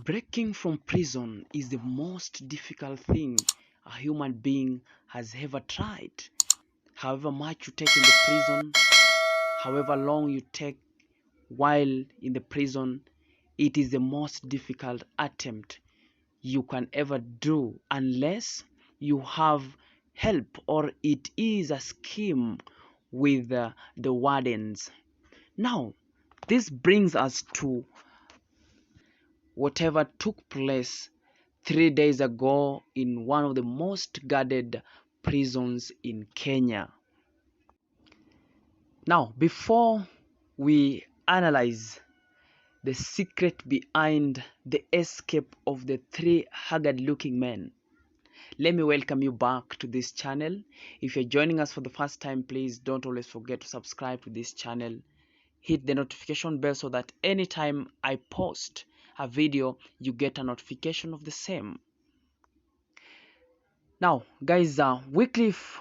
Breaking from prison is the most difficult thing a human being has ever tried. However much you take in the prison, however long you take while in the prison, it is the most difficult attempt you can ever do unless you have help or it is a scheme with the wardens. Now, this brings us to whatever took place 3 days ago in one of the most guarded prisons in Kenya. Now, before we analyze the secret behind the escape of the three haggard-looking men, let me welcome you back to this channel. If you're joining us for the first time, please don't always forget to subscribe to this channel. Hit the notification bell so that anytime I post a video, you get a notification of the same. Now, guys, Wycliffe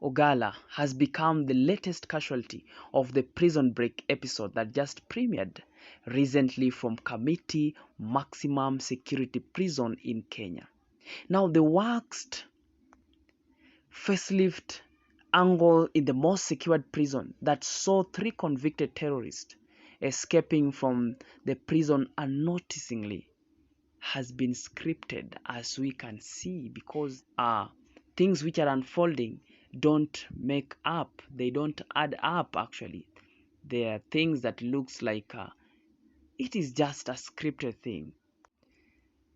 Ogala has become the latest casualty of the prison break episode that just premiered recently from Kamiti Maximum Security Prison in Kenya. Now, the waxed facelift angle in the most secured prison that saw three convicted terrorists escaping from the prison unnoticingly has been scripted, as we can see, because things which are unfolding don't make up, they don't add up. Actually, they are things that looks like it is just a scripted thing.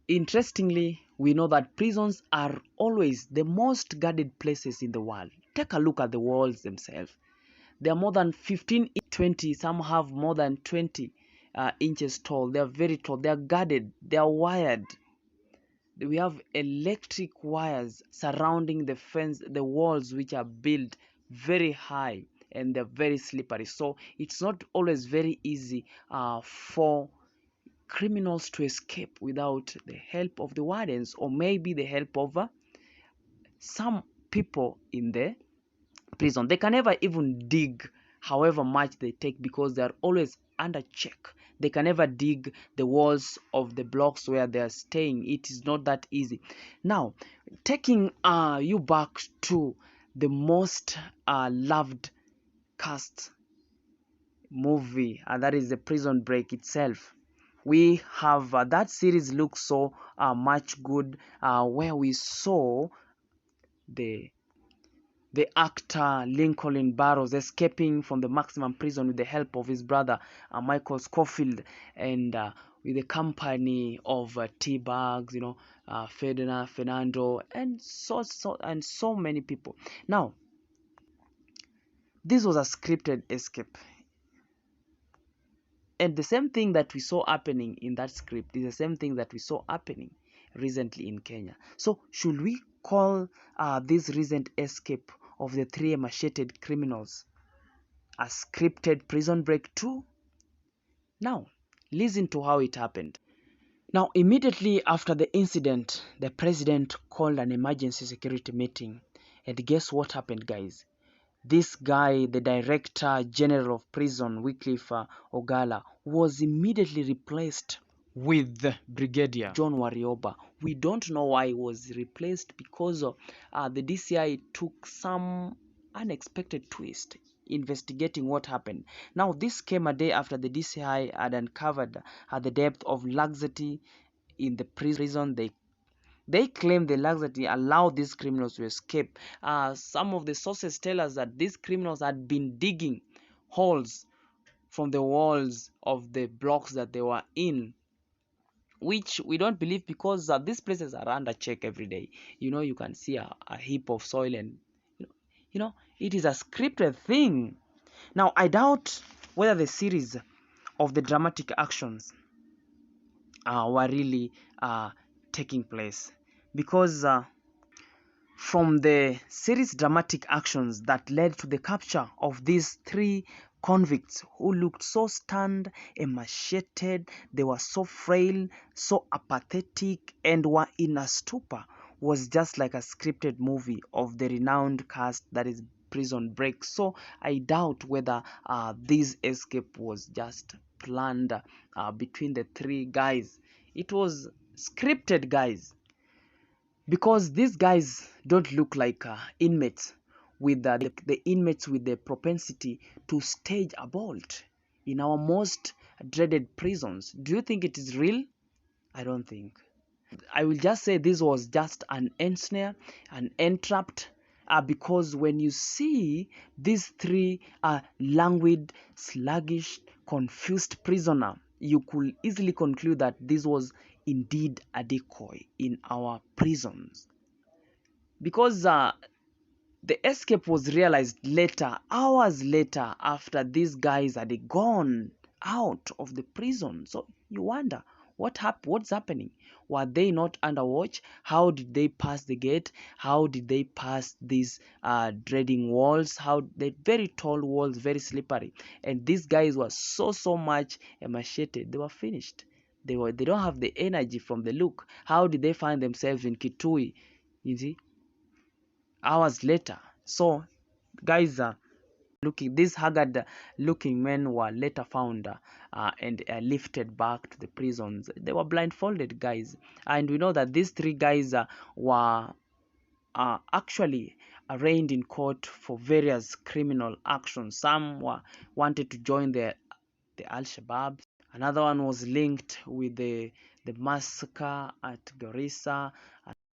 Interestingly, we know that prisons are always the most guarded places in the world. Take a look at the walls themselves. They are more than 15, 20, some have more than 20 inches tall. They are very tall. They are guarded. They are wired. We have electric wires surrounding the fence, the walls, which are built very high and they're very slippery. So it's not always very easy for criminals to escape without the help of the wardens, or maybe the help of some people in the prison. They can never even dig however much they take because they are always under check. They can never dig the walls of the blocks where they are staying. It is not that easy. Now, taking you back to the most loved cast movie, and that is the Prison Break itself. We have that series looks so much good, where we saw the actor Lincoln Barrows escaping from the maximum prison with the help of his brother Michael Scofield, and with the company of T-Bags, Fernando, and so many people. Now, this was a scripted escape, and the same thing that we saw happening in that script is the same thing that we saw happening recently in Kenya. So should we call this recent escape of the three macheted criminals a scripted prison break too? Now, listen to how it happened. Now, immediately after the incident, the president called an emergency security meeting. And guess what happened, guys? This guy, the director general of prison, Wycliffe Ogala, was immediately replaced with Brigadier John Warioba. We don't know why he was replaced, because the DCI took some unexpected twist investigating what happened. Now, this came a day after the DCI had uncovered the depth of laxity in the prison. They claim the laxity allowed these criminals to escape. Some of the sources tell us that these criminals had been digging holes from the walls of the blocks that they were in, which we don't believe, because these places are under check every day. You can see a heap of soil, and it is a scripted thing. Now, I doubt whether the series of the dramatic actions were really taking place, because from the series dramatic actions that led to the capture of these three convicts who looked so stunned, emaciated, they were so frail, so apathetic, and were in a stupor, was just like a scripted movie of the renowned cast that is Prison Break. So I doubt whether this escape was just planned between the three guys. It was scripted, guys, because these guys don't look like inmates with the inmates with the propensity to stage a bolt in our most dreaded prisons. Do you think it is real? I don't think. I will just say this was just an ensnare, an entrapped, because when you see these three languid, sluggish, confused prisoner, you could easily conclude that this was indeed a decoy in our prisons. Because the escape was realized later, hours later, after these guys had gone out of the prison. So you wonder what's happening. Were they not under watch? How did they pass the gate? How did they pass these dreading walls? How they very tall walls, very slippery, and these guys were so much emaciated. They were finished. They don't have the energy from the look. How did they find themselves in Kitui? You see, hours later. So guys, these haggard looking men were later found and lifted back to the prisons. They were blindfolded, guys, and we know that these three guys were actually arraigned in court for various criminal actions. Some were wanted to join the Al-Shabaab. Another one was linked with the massacre at Garissa.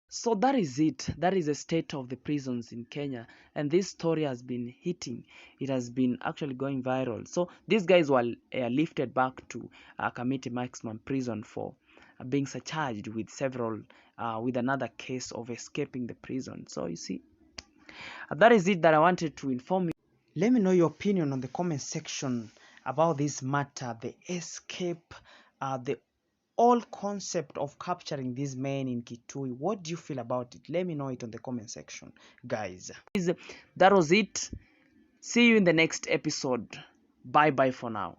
So that is it. That is the state of the prisons in Kenya, and this story has been hitting. It has been actually going viral. So these guys were lifted back to Kamiti maximum prison for being surcharged with with another case of escaping the prison. So you see, that is it that I wanted to inform you. Let me know your opinion on the comment section about this matter, the escape, the whole concept of capturing these men in Kitui. What do you feel about it? Let me know it on the comment section, guys. That was it. See you in the next episode. Bye bye for now.